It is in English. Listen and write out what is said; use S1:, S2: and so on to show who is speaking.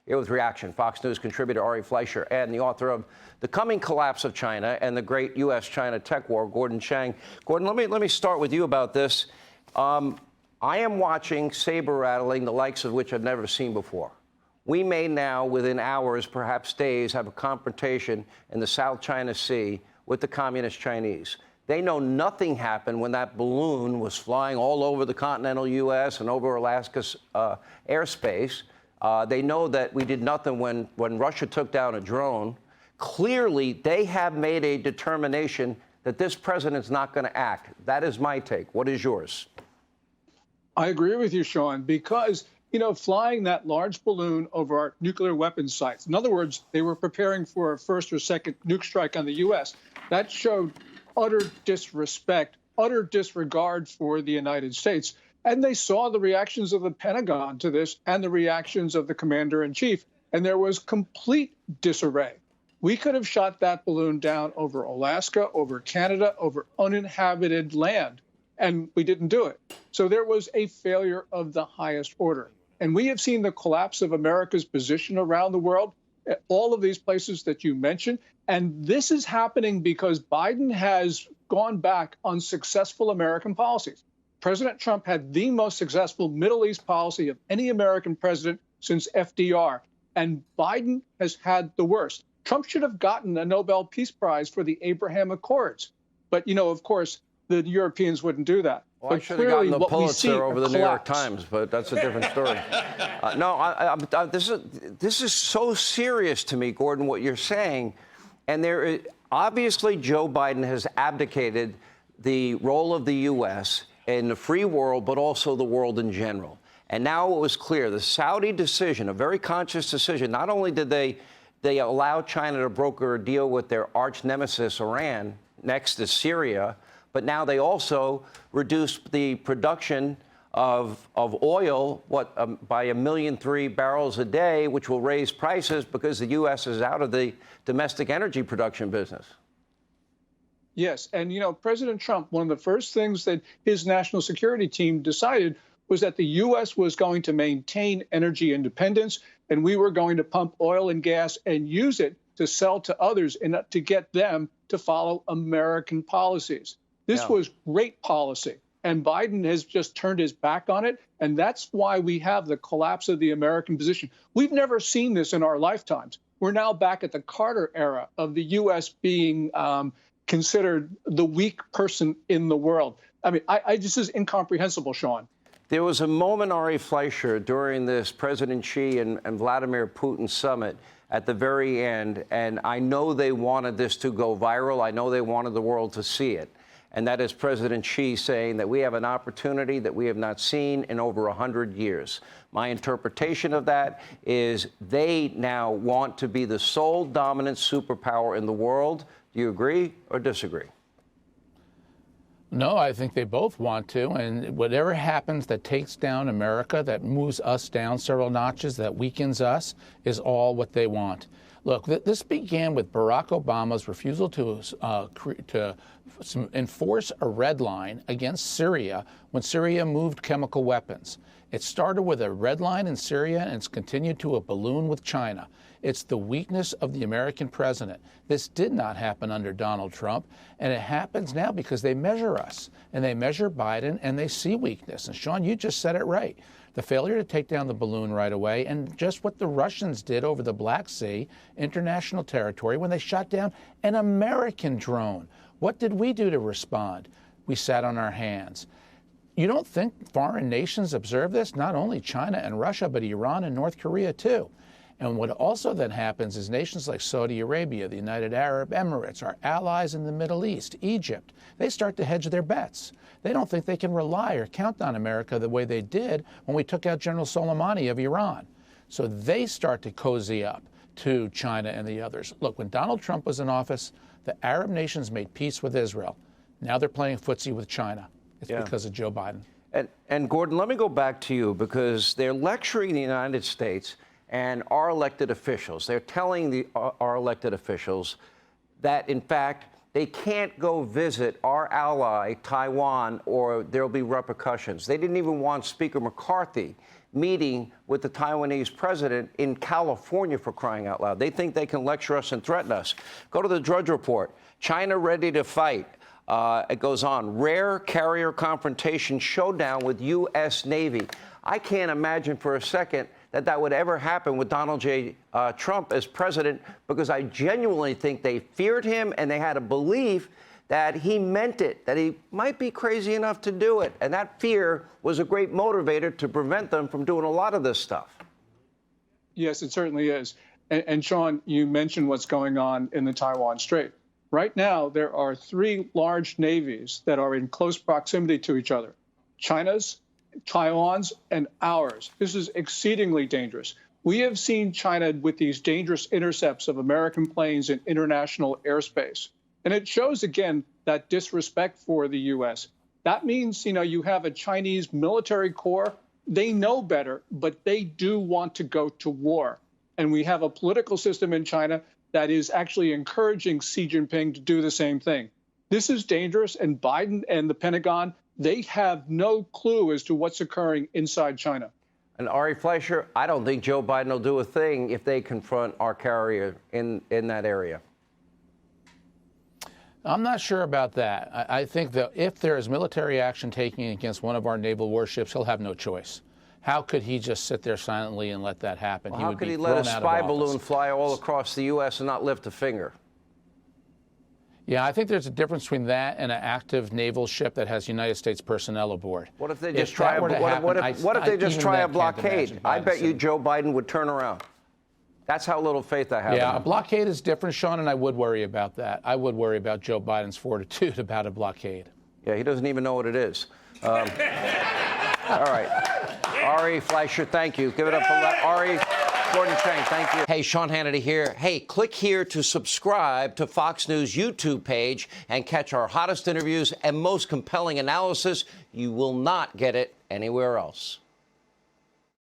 S1: Here with reaction, Fox News contributor Ari Fleischer and the author of The Coming Collapse of China and the Great U.S.-China Tech War, Gordon Chang. Gordon, let me start with you about this. I am watching saber rattling, the likes of which I've never seen before. We may now, within hours, perhaps days, have a confrontation in the South China Sea with the Communist Chinese. They know nothing happened when that balloon was flying all over the continental U.S. and over Alaska's airspace. They know that we did nothing when Russia took down a drone. Clearly, they have made a determination that this president's not going to act. That is my take. What is yours?
S2: I agree with you, Sean, because, flying that large balloon over our nuclear weapons sites, in other words, they were preparing for a first or second nuke strike on the U.S. That showed utter disrespect, utter disregard for the United States. And they saw the reactions of the Pentagon to this and the reactions of the commander-in-chief, and there was complete disarray. We could have shot that balloon down over Alaska, over Canada, over uninhabited land, and we didn't do it. So there was a failure of the highest order. And we have seen the collapse of America's position around the world, all of these places that you mentioned. And this is happening because Biden has gone back on successful American policies. President Trump had the most successful Middle East policy of any American president since FDR. And Biden has had the worst. Trump should have gotten a Nobel Peace Prize for the Abraham Accords. But, of course, the Europeans wouldn't do that.
S1: Well, I should have gotten the Pulitzer over the New York Times, but that's a different story. This is so serious to me, Gordon, what you're saying. And obviously, Joe Biden has abdicated the role of the U.S. in the free world, but also the world in general. And now it was clear, the Saudi decision, a very conscious decision, not only did they allow China to broker a deal with their arch nemesis, Iran, next to Syria, but now they also reduced the production of oil, by 1.3 million barrels a day, which will raise prices because the U.S. is out of the domestic energy production business.
S2: Yes. And, President Trump, one of the first things that his national security team decided was that the U.S. was going to maintain energy independence, and we were going to pump oil and gas and use it to sell to others and to get them to follow American policies. This was great policy. And Biden has just turned his back on it. And that's why we have the collapse of the American position. We've never seen this in our lifetimes. We're now back at the Carter era of the U.S. being considered the weak person in the world. I mean, this is incomprehensible, Sean.
S1: There was a moment, Ari Fleischer, during this President Xi and Vladimir Putin summit at the very end, and I know they wanted this to go viral. I know they wanted the world to see it. And that is President Xi saying that we have an opportunity that we have not seen in over 100 years. My interpretation of that is they now want to be the sole dominant superpower in the world. Do you agree or disagree?
S3: No, I think they both want to. And whatever happens that takes down America, that moves us down several notches, that weakens us, is all what they want. Look, this began with Barack Obama's refusal to enforce a red line against Syria when Syria moved chemical weapons. It started with a red line in Syria, and it's continued to a balloon with China. It's the weakness of the American president. This did not happen under Donald Trump, and it happens now because they measure us, and they measure Biden, and they see weakness. And Sean, you just said it right. The failure to take down the balloon right away, and just what the Russians did over the Black Sea, international territory, when they shot down an American drone. What did we do to respond? We sat on our hands. You don't think foreign nations observe this? Not only China and Russia, but Iran and North Korea, too. And what also then happens is nations like Saudi Arabia, the United Arab Emirates, our allies in the Middle East, Egypt, they start to hedge their bets. They don't think they can rely or count on America the way they did when we took out General Soleimani of Iran. So they start to cozy up to China and the others. Look, when Donald Trump was in office, the Arab nations made peace with Israel. Now they're playing footsie with China. It's because of Joe Biden.
S1: And Gordon, let me go back to you, because they're lecturing the United States and our elected officials. They're telling our elected officials that, in fact, they can't go visit our ally, Taiwan, or there'll be repercussions. They didn't even want Speaker McCarthy meeting with the Taiwanese president in California, for crying out loud. They think they can lecture us and threaten us. Go to the Drudge Report. China ready to fight. It goes on. Rare carrier confrontation showdown with U.S. Navy. I can't imagine for a second that would ever happen with Donald J. Trump as president, because I genuinely think they feared him and they had a belief that he meant it, that he might be crazy enough to do it. And that fear was a great motivator to prevent them from doing a lot of this stuff.
S2: Yes, it certainly is. And Sean, you mentioned what's going on in the Taiwan Strait. Right now, there are 3 large navies that are in close proximity to each other: China's, Taiwan's, and ours. This is exceedingly dangerous. We have seen China with these dangerous intercepts of American planes in international airspace. And it shows, again, that disrespect for the U.S. That means, you have a Chinese military corps. They know better, but they do want to go to war. And we have a political system in China that is actually encouraging Xi Jinping to do the same thing. This is dangerous, and Biden and the Pentagon, they have no clue as to what's occurring inside China.
S1: And Ari Fleischer, I don't think Joe Biden will do a thing if they confront our carrier in that area.
S3: I'm not sure about that. I think that if there is military action taken against one of our naval warships, he'll have no choice. How could he just sit there silently and let that happen?
S1: Well, how could he let a spy balloon fly all across the U.S. and not lift a finger?
S3: Yeah, I think there's a difference between that and an active naval ship that has United States personnel aboard.
S1: What if they just try? What if they just try a blockade? I bet you Joe Biden would turn around. That's how little faith I have.
S3: Yeah, a blockade is different, Sean, and I would worry about that. I would worry about Joe Biden's fortitude about a blockade.
S1: Yeah, he doesn't even know what it is. All right. Ari Fleischer, thank you. Give it up for Ari. Gordon Chang, thank you. Hey, Sean Hannity here. Hey, click here to subscribe to Fox News YouTube page and catch our hottest interviews and most compelling analysis. You will not get it anywhere else.